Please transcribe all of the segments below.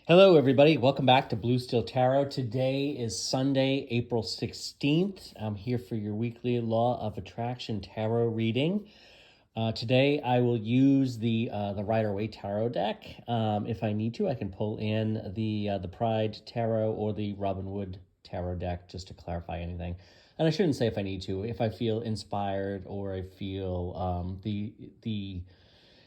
Hello, everybody. Welcome back to Blue Steel Tarot. Today is Sunday, April 16th. I'm here for your weekly Law of Attraction Tarot reading. Today, I will use the Rider-Waite Tarot deck. If I need to, I can pull in the Pride Tarot or the Robin Wood Tarot deck just to clarify anything. And I shouldn't say if I need to. If I feel inspired or I feel the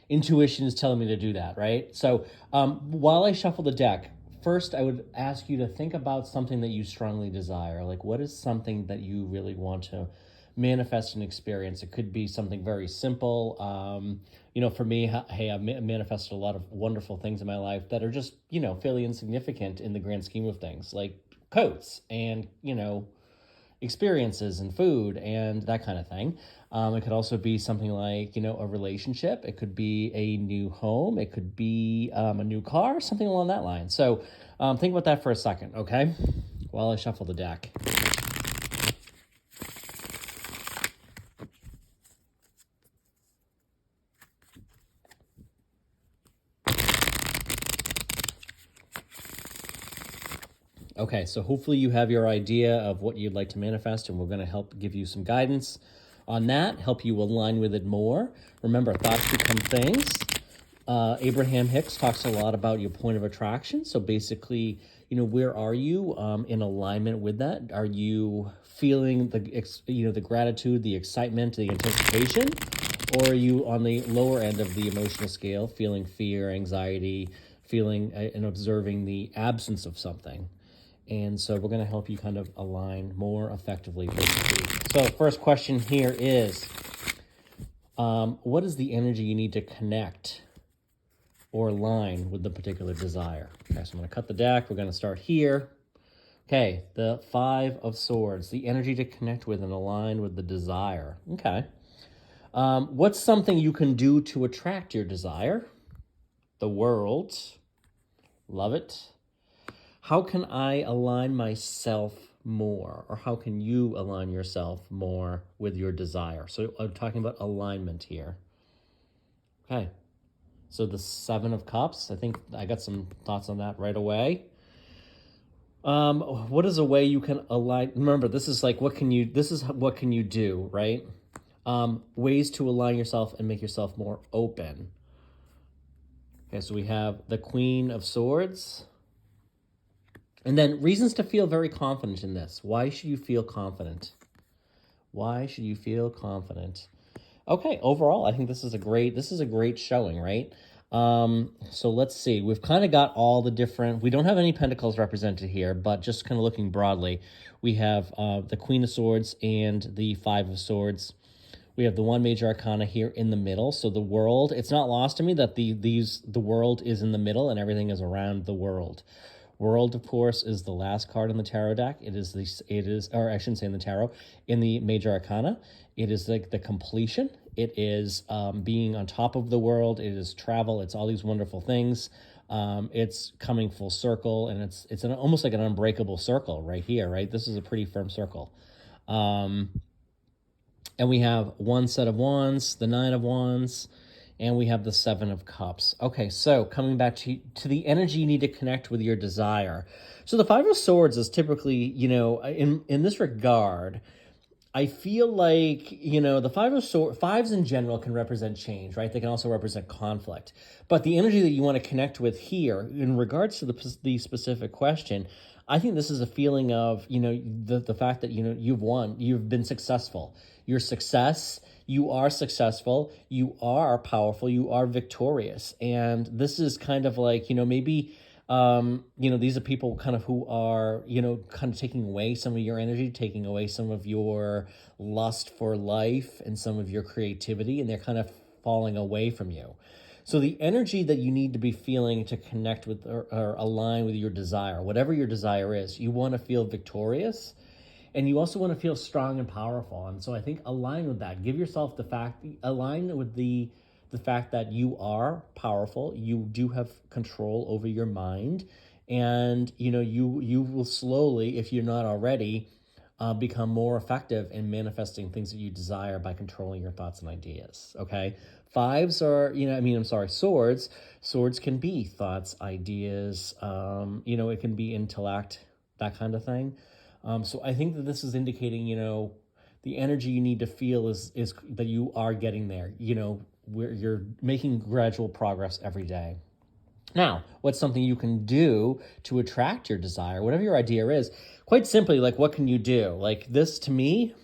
intuition is telling me to do that, right? So while I shuffle the deck, first I would ask you to think about something that you strongly desire. Like, what is something that you really want to manifest and experience? It could be something very simple. For me, hey, I've manifested a lot of wonderful things in my life that are just, fairly insignificant in the grand scheme of things, like coats and, experiences and food and that kind of thing. It could also be something like, a relationship. It could be a new home. It could be a new car, something along that line. So think about that for a second, okay? While I shuffle the deck. Okay, so hopefully you have your idea of what you'd like to manifest, and we're going to help give you some guidance on that, help you align with it more. Remember, thoughts become things. Abraham Hicks talks a lot about your point of attraction. So basically, where are you in alignment with that? Are you feeling the gratitude, the excitement, the anticipation? Or are you on the lower end of the emotional scale, feeling fear, anxiety, feeling and observing the absence of something? And so we're going to help you kind of align more effectively this week. So first question here is, what is the energy you need to connect or align with the particular desire? Okay, so I'm going to cut the deck. We're going to start here. Okay, the Five of Swords, the energy to connect with and align with the desire. Okay. What's something you can do to attract your desire? The World. Love it. How can I align myself more? Or how can you align yourself more with your desire? So I'm talking about alignment here. Okay. So the Seven of Cups, I think I got some thoughts on that right away. What is a way you can align? Remember, this is what can you do, right? Ways to align yourself and make yourself more open. Okay, so we have the Queen of Swords. And then reasons to feel very confident in this. Why should you feel confident? Why should you feel confident? Okay, overall, I think this is a great showing, right? So let's see. We've kind of got all the different, we don't have any pentacles represented here, but just kind of looking broadly, we have the Queen of Swords and the Five of Swords. We have the one major arcana here in the middle. So the World, it's not lost to me that the world is in the middle and everything is around the world. World, of course, is the last card in the tarot deck. Or I shouldn't say in the tarot, in the major arcana. It is like the completion. It is being on top of the world. It is travel. It's all these wonderful things. It's coming full circle, and it's almost like an unbreakable circle right here, right? This is a pretty firm circle. And we have one set of wands, the Nine of Wands, and we have the Seven of Cups. Okay, so coming back to the energy you need to connect with your desire. So the Five of Swords is typically, in this regard, I feel like, the fives in general can represent change, right? They can also represent conflict. But the energy that you want to connect with here, in regards to the specific question, I think this is a feeling of, the fact that, you've won, you've been successful. Your success, you are successful, you are powerful, you are victorious. And this is kind of like, maybe, these are people kind of who are, kind of taking away some of your energy, taking away some of your lust for life and some of your creativity, and they're kind of falling away from you. So the energy that you need to be feeling to connect with or align with your desire, whatever your desire is, you want to feel victorious. And you also want to feel strong and powerful. And so I think align with that. Give yourself align with the fact that you are powerful. You do have control over your mind. And, you will slowly, if you're not already, become more effective in manifesting things that you desire by controlling your thoughts and ideas, okay? Fives are, I'm sorry, swords. Swords can be thoughts, ideas, it can be intellect, that kind of thing. So I think that this is indicating, the energy you need to feel is that you are getting there, where you're making gradual progress every day. Now, what's something you can do to attract your desire, whatever your idea is? Quite simply, like, what can you do? Like, this to me,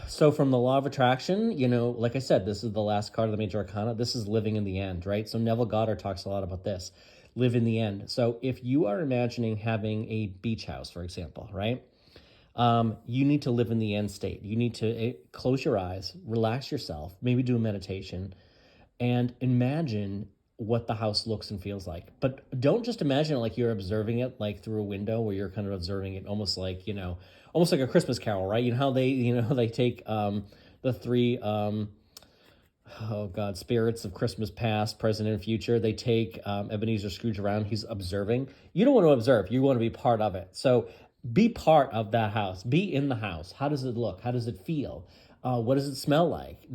so from the law of attraction, like I said, this is the last card of the major arcana. This is living in the end, right? So Neville Goddard talks a lot about this, live in the end. So if you are imagining having a beach house, for example, right? You need to live in the end state. You need to close your eyes, relax yourself, maybe do a meditation, and imagine what the house looks and feels like. But don't just imagine it like you're observing it like through a window, where you're kind of observing it almost like, almost like a Christmas Carol, right? You know how they take the three spirits of Christmas past, present, and future. They take Ebenezer Scrooge around. He's observing. You don't want to observe. You want to be part of it. So be part of that house. Be in the house. How does it look? How does it feel? What does it smell like?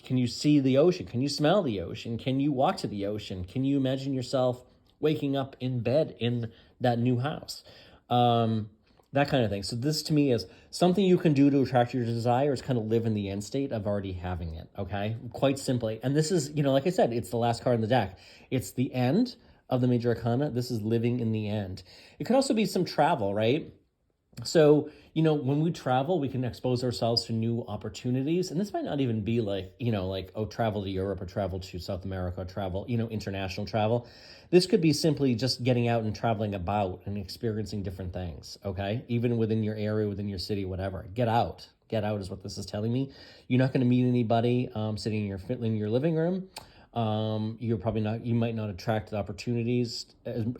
Can you see the ocean? Can you smell the ocean? Can you walk to the ocean? Can you imagine yourself waking up in bed in that new house? That kind of thing. So this to me is something you can do to attract your desire, is kind of live in the end state of already having it. Okay. Quite simply. And this is, like I said, it's the last card in the deck. It's the end of the major arcana. This is living in the end. It could also be some travel, right? So, when we travel, we can expose ourselves to new opportunities. And this might not even be like, travel to Europe or travel to South America, or travel, international travel. This could be simply just getting out and traveling about and experiencing different things, okay? Even within your area, within your city, whatever. Get out. Get out is what this is telling me. You're not going to meet anybody sitting in your living room. You might not attract the opportunities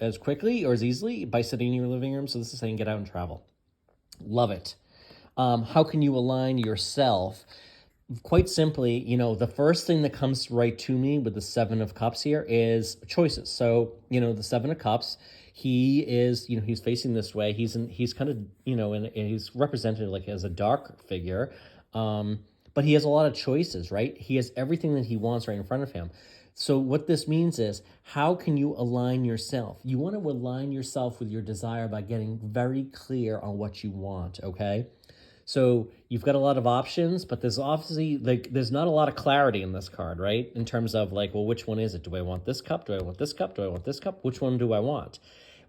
as quickly or as easily by sitting in your living room. So this is saying get out and travel. Love it. How can you align yourself? Quite simply, the first thing that comes right to me with the Seven of Cups here is choices. So, the Seven of Cups, he is, he's facing this way. He's kind of, and he's represented like as a dark figure. But he has a lot of choices, right? He has everything that he wants right in front of him. So what this means is, how can you align yourself? You want to align yourself with your desire by getting very clear on what you want, okay? So you've got a lot of options, but there's obviously, there's not a lot of clarity in this card, right? In terms of which one is it? Do I want this cup? Do I want this cup? Do I want this cup? Which one do I want?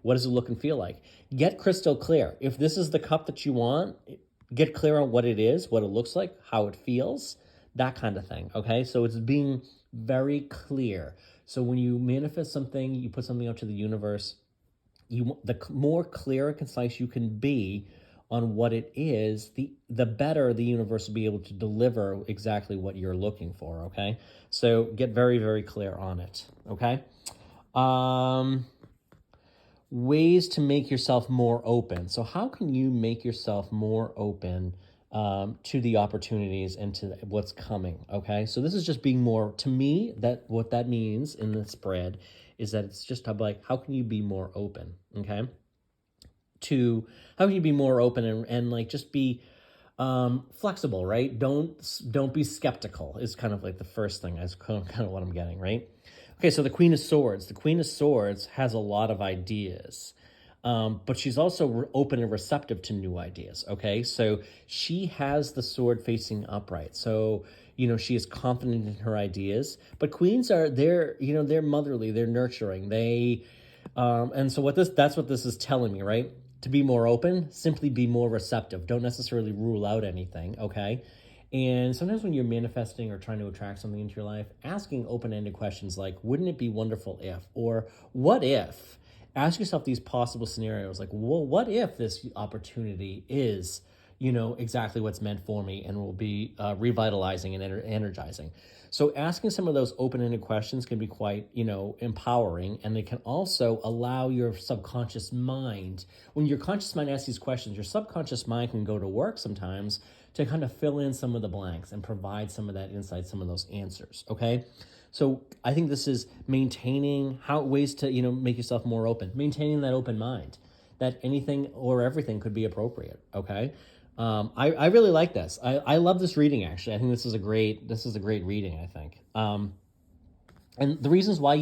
What does it look and feel like? Get crystal clear. If this is the cup that you want, get clear on what it is, what it looks like, how it feels, that kind of thing, okay? So it's being very clear. So when you manifest something, you put something out to the universe, the more clear and concise you can be on what it is, the better the universe will be able to deliver exactly what you're looking for, okay? So get very, very clear on it, okay? Ways to make yourself more open. So how can you make yourself more open to the opportunities and to what's coming, okay? So this is just being more, to me, what that means in the spread is that it's just how can you be more open, okay? How can you be more open and just be flexible, right? Don't be skeptical is kind of like the first thing, is kind of what I'm getting, right? Okay, so the Queen of Swords. The Queen of Swords has a lot of ideas, but she's also open and receptive to new ideas, okay? So she has the sword facing upright. So, she is confident in her ideas, but queens they're motherly, they're nurturing. And so that's what this is telling me, right? To be more open, simply be more receptive. Don't necessarily rule out anything, okay? And sometimes when you're manifesting or trying to attract something into your life, asking open-ended questions like, wouldn't it be wonderful if, or what if? Ask yourself these possible scenarios like, well, what if this opportunity is, exactly what's meant for me and will be revitalizing and energizing. So asking some of those open-ended questions can be quite, empowering, and they can also allow your subconscious mind, when your conscious mind asks these questions, your subconscious mind can go to work sometimes to kind of fill in some of the blanks and provide some of that insight, some of those answers, okay? So I think this is maintaining ways to, make yourself more open, maintaining that open mind, that anything or everything could be appropriate, okay? I really like this. I love this reading, actually. I think this is a great reading, I think. And the reasons why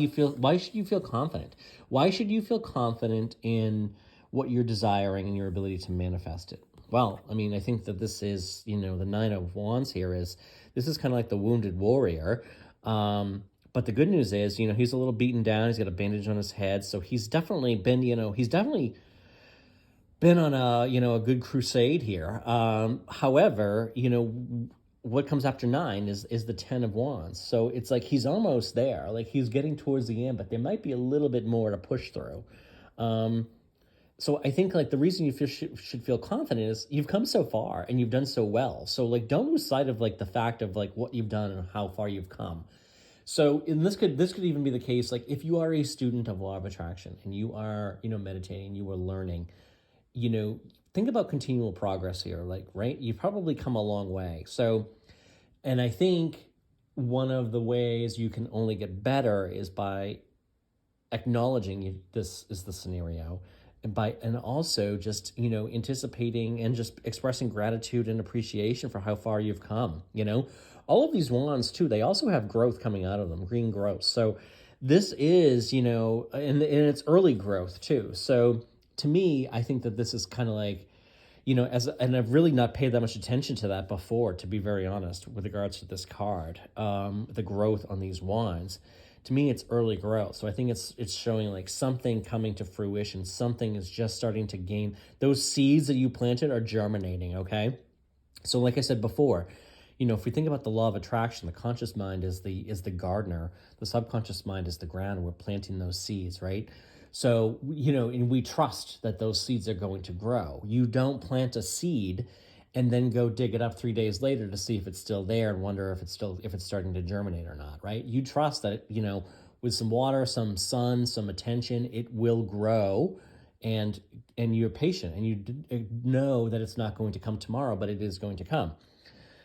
should you feel confident? Why should you feel confident in what you're desiring and your ability to manifest it? Well, I mean, I think that this is, the Nine of Wands here this is kind of like the wounded warrior. But the good news is, he's a little beaten down. He's got a bandage on his head. So he's definitely been, on a good crusade here. However, what comes after 9 is the 10 of Wands. So it's like he's almost there. Like he's getting towards the end, but there might be a little bit more to push through. So I think like the reason you should feel confident is you've come so far and you've done so well. So like don't lose sight of like the fact of like what you've done and how far you've come. So this could even be the case like if you are a student of law of attraction and you are meditating, you are learning, think about continual progress here. Like right, you've probably come a long way. So, and I think one of the ways you can only get better is by acknowledging this is the scenario. And also just, anticipating and just expressing gratitude and appreciation for how far you've come, All of these wands, too, they also have growth coming out of them, green growth. So this is, and it's early growth, too. So to me, I think that this is kind of like, and I've really not paid that much attention to that before, to be very honest, with regards to this card, the growth on these wands. To me, it's early growth. So I think it's showing like something coming to fruition. Something is just starting to gain. Those seeds that you planted are germinating, okay? So like I said before, if we think about the law of attraction, the conscious mind is the gardener. The subconscious mind is the ground. We're planting those seeds, right? So, and we trust that those seeds are going to grow. You don't plant a seed and then go dig it up 3 days later to see if it's still there and wonder if it's starting to germinate or not, right? You trust that, with some water, some sun, some attention, it will grow, and you're patient and you know that it's not going to come tomorrow, but it is going to come.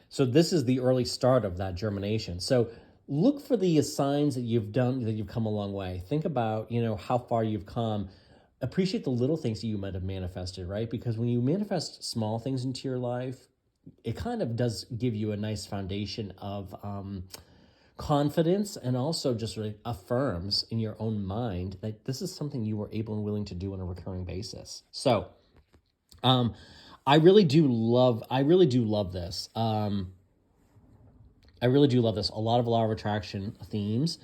So this is the early start of that germination. So look for the signs that you've come a long way. Think about, how far you've come. Appreciate the little things that you might have manifested, right? Because when you manifest small things into your life, it kind of does give you a nice foundation of confidence, and also just really affirms in your own mind that this is something you were able and willing to do on a recurring basis. So I really do love this. I really do love this. A lot of law of attraction themes.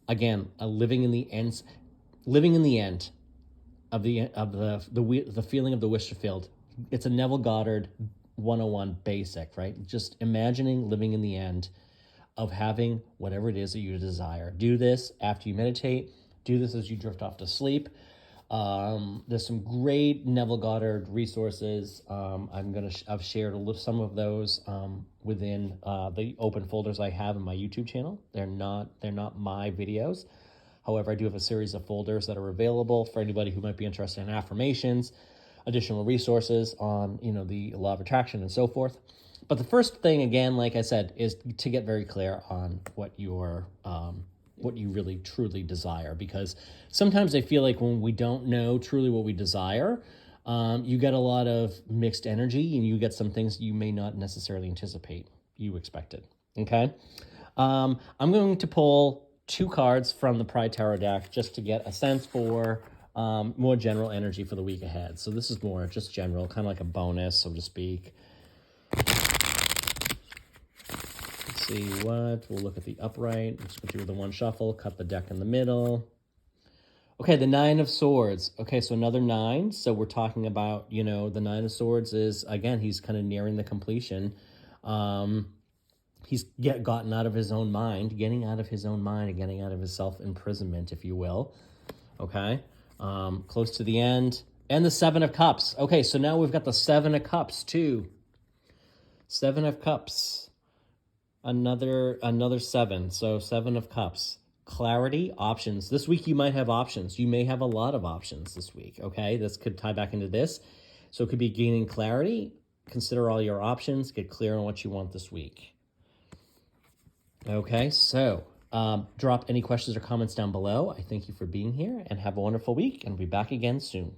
Again, living in the end of the feeling of the wish fulfilled. It's a Neville Goddard 101 basic, right? Just imagining living in the end of having whatever it is that you desire. Do this after you meditate. Do this as you drift off to sleep. There's some great Neville Goddard resources. I've shared some of those within the open folders I have in my YouTube channel. They're not my videos. However, I do have a series of folders that are available for anybody who might be interested in affirmations, additional resources on, the law of attraction and so forth. But the first thing, again, like I said, is to get very clear on what you really truly desire. Because sometimes I feel like when we don't know truly what we desire, you get a lot of mixed energy, and you get some things you may not necessarily anticipate you expected. Okay? I'm going to pull 2 cards from the Pride Tarot deck just to get a sense for more general energy for the week ahead. So this is more just general, kind of like a bonus, so to speak. Let's see what. We'll look at the upright. Let's go through the one shuffle, cut the deck in the middle. Okay, the 9 of Swords. Okay, so another 9. So we're talking about, the 9 of Swords is, again, he's kind of nearing the completion. He's gotten out of his own mind, getting out of his own mind and getting out of his self-imprisonment, if you will. Okay, close to the end. And the 7 of Cups. Okay, so now we've got the 7 of Cups, too. 7 of Cups. Another 7. So 7 of Cups. Clarity, options. This week you might have options. You may have a lot of options this week, okay? This could tie back into this. So it could be gaining clarity. Consider all your options. Get clear on what you want this week. Okay, so drop any questions or comments down below. I thank you for being here, and have a wonderful week, and we'll be back again soon.